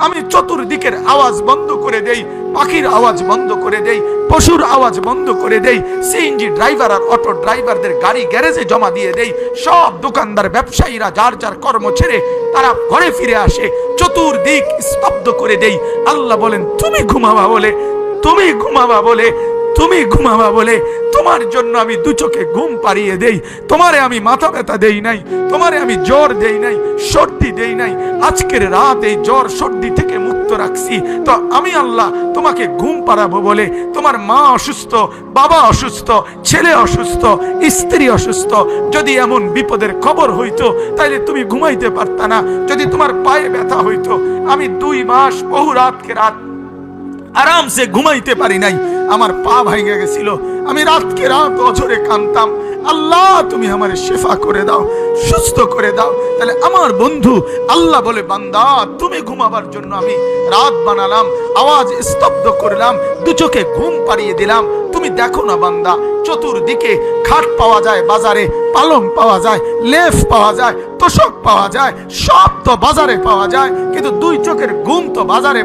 আমি চতুর্দিকের আওয়াজ বন্ধ করে দেই, পাখির আওয়াজ বন্ধ করে দেই, পশুর আওয়াজ বন্ধ করে দেই, সিএনজি ড্রাইভার আর অটো ড্রাইভারদের গাড়ি গ্যারেজে জমা দিয়ে দেই, সব দোকানদার ব্যবসায়ীরা যার যার কর্ম ছেড়ে তারা ঘরে ফিরে আসে, চতুর্দিক স্তব্ধ করে দেই। আল্লাহ বলেন তুমি ঘুমাবা বলে, তুমি ঘুমাবা বলে, তুমি ঘুমাবা বলে তোমার জন্য আমি দু চোখে ঘুম পাড়িয়ে দেই। তোমারে আমি মাথা ব্যথা দেই নাই, তোমারে আমি জ্বর দেই নাই, সর্দি দেই নাই। আজকের রাত এই জ্বর সর্দি থেকে মুক্ত রাখছি, তো আমি আল্লাহ তোমাকে ঘুম পাড়াবো বলে। তোমার মা অসুস্থ, বাবা অসুস্থ, ছেলে অসুস্থ, স্ত্রী অসুস্থ, যদি এমন বিপদের খবর হইতো তাইলে তুমি ঘুমাইতে পারতা না। যদি তোমার পায়ে ব্যথা হইতো, আমি 2 মাস বহু রাতকে রাত আরামসে ঘুমাইতে পারি নাই, আমার পা ভাঙে গেছিল, আমি রাতকে রাত অঝরে কাঁদতাম, আল্লাহ তুমি আমার শেফা করে দাও, সুস্থ করে দাও। তাহলে আমার বন্ধু আল্লাহ বলে বান্দা তুমি ঘুমাবার জন্য আমি রাত বানালাম, আওয়াজ স্তব্ধ করলাম, দু চোখে ঘুম পাড়িয়ে দিলাম। তুমি দেখো না বান্দা, চতুর্দিকে খাট পাওয়া যায় বাজারে, পালং পাওয়া যায়, লেফ পাওয়া যায়, তোষক পাওয়া যায়, সব তো বাজারে পাওয়া যায়, কিন্তু 2 চোখের ঘুম তো বাজারে